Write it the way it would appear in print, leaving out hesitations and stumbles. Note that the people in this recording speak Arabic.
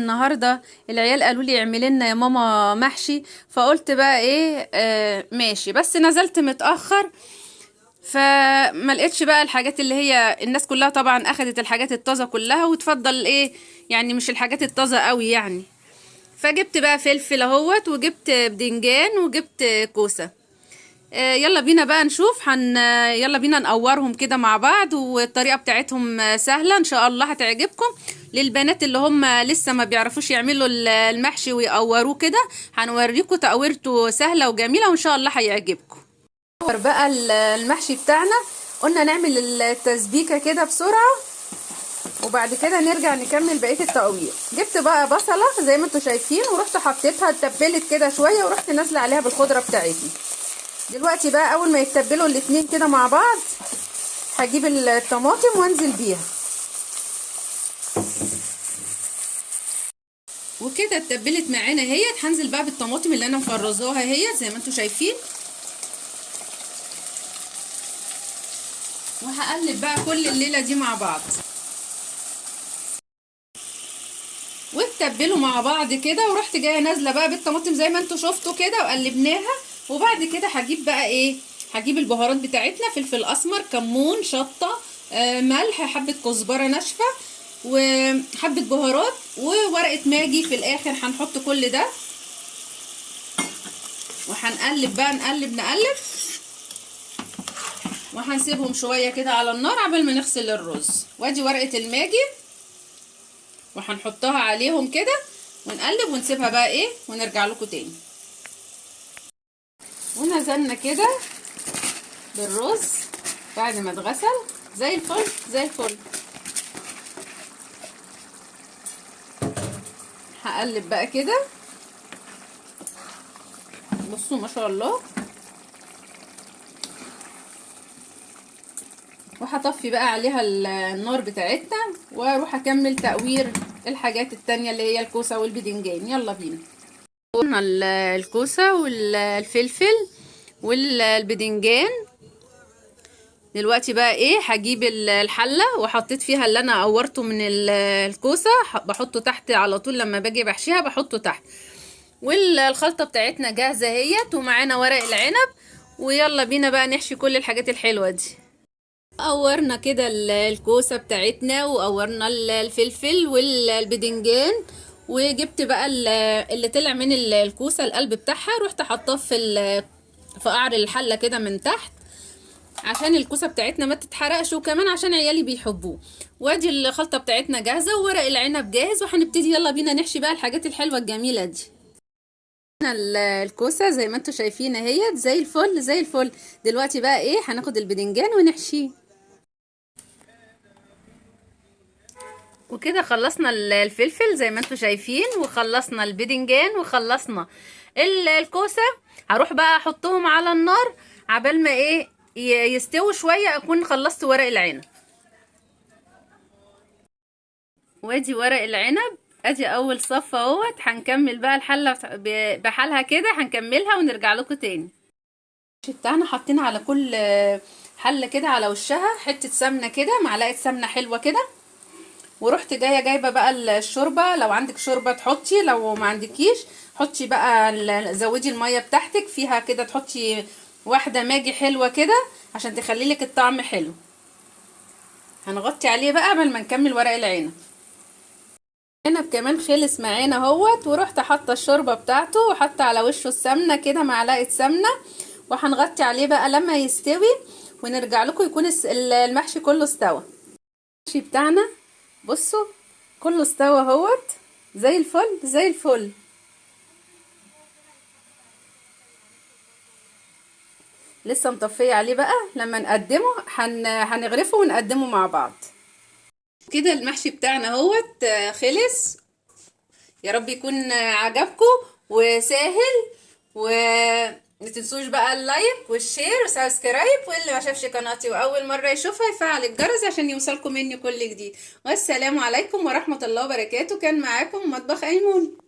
النهارده العيال قالوا لي اعملي لنا يا ماما محشي. فقلت بقى ايه ماشي، بس نزلت متأخر فما لقيتش بقى الحاجات اللي هي الناس كلها طبعا اخدت الحاجات الطازه كلها وتفضل ايه، يعني مش الحاجات الطازه قوي يعني. فجبت بقى فلفل اهوت، وجبت بدنجان، وجبت كوسه. يلا بينا بقى نشوف يلا بينا نقورهم كده مع بعض، والطريقة بتاعتهم سهلة ان شاء الله هتعجبكم. للبنات اللي هم لسه ما بيعرفوش يعملوا المحشي ويقوروه كده، هنوريكم تقويرته سهلة وجميلة وان شاء الله هيعجبكم. نقور بقى المحشي بتاعنا. قلنا نعمل التسبيكة كده بسرعة وبعد كده نرجع نكمل بقية التقوير. جبت بقى بصلة زي ما انتم شايفين، ورحت حطيتها اتبلت كده شوية، ورحت نازلة عليها بالخضرة بتاعتي. دلوقتي بقى اول ما يتبلوا الاتنين كده مع بعض، هجيب الطماطم وانزل بيها. وكده اتبلت معانا اهيت، هنزل بقى بالطماطم اللي انا مفرزاها اهيت زي ما انتم شايفين، وهقلب بقى كل الليله دي مع بعض. واتبلوا مع بعض كده، ورحت جايه نازله بقى بالطماطم زي ما انتم شفتوا كده وقلبناها. وبعد كده هجيب بقى ايه، هجيب البهارات بتاعتنا: فلفل اسمر، كمون، شطه، ملح، حبه كزبره ناشفه، وحبه بهارات، وورقه ماجي في الاخر. هنحط كل ده وهنقلب بقى، نقلب وهنسيبهم شويه كده على النار عبال ما نغسل الرز. وادي ورقه الماجي وهنحطها عليهم كده ونقلب ونسيبها بقى ايه، ونرجع لكم تاني. ونزلنا كده بالرز بعد ما اتغسل زي الفل زي الفل. هقلب بقى كده، بصوا ما شاء الله. وهطفي بقى عليها النار بتاعتنا واروح اكمل تقوير الحاجات التانية اللي هي الكوسة والبدنجان. يلا بينا. قلنا الكوسة والفلفل والبدنجان. دلوقتي بقى ايه، هجيب الحلة وحطيت فيها اللي انا قورته من الكوسة، بحطه تحت على طول لما باجي بحشيها بحطه تحت. والخلطة بتاعتنا جاهزة اهيت، ومعانا ورق العنب. ويلا بينا بقى نحشي كل الحاجات الحلوة دي. قورنا كده الكوسة بتاعتنا، وقورنا الفلفل والبدنجان، وجبت بقى اللي طلع من الكوسة القلب بتاعها، رحت حطاه في قعر الحلة كده من تحت عشان الكوسة بتاعتنا ما تتحرقش، وكمان عشان عيالي بيحبوه. وادي الخلطة بتاعتنا جاهزة، وورق العنب جاهز، وهنبتدي يلا بينا نحشي بقى الحاجات الحلوة الجميلة دي. الكوسة زي ما انتوا شايفين اهيت زي الفل زي الفل. دلوقتي بقى ايه، هناخد البدنجان ونحشيه. وكده خلصنا الفلفل زي ما انتوا شايفين، وخلصنا البدنجان، وخلصنا الكوسة. هروح بقى احطهم على النار عبال ما ايه يستووا شوية، اكون خلصت ورق العنب. وادي ورق العنب، ادي اول صف اهوت. هنكمل بقى الحلة بحالها كده، هنكملها ونرجع لكم تاني. بتاعنا حاطين على كل حلة كده على وشها حتة سمنة كده، معلقة سمنة حلوة كده. ورحت جايبه بقى الشوربه، لو عندك شوربه تحطي، لو ما عندكيش حطي بقى زودي الميه بتاعتك فيها كده، تحطي واحده ماجي حلوه كده عشان تخلي لك الطعم حلو. هنغطي عليه بقى قبل ما نكمل ورق العنب. العنب كمان خلص معانا اهوت، ورحت حاطه الشوربه بتاعته وحاطه على وشه السمنه كده، معلقه سمنه. وهنغطي عليه بقى لما يستوي ونرجع لكم يكون المحشي كله استوى. المحشي بتاعنا بصوا كله استوى اهوت زي الفل زي الفل. لسه مطفيه عليه بقى، لما نقدمه هنغرفه ونقدمه مع بعض. كده المحشي بتاعنا اهوت خلص. يا رب يكون عجبكم وسهل. ما تنسوش بقى اللايك والشير وسبسكرايب، واللي ما شافش قناتي واول مره يشوفها يفعل الجرس عشان يوصلكم مني كل جديد. والسلام عليكم ورحمه الله وبركاته. كان معاكم مطبخ ايمون.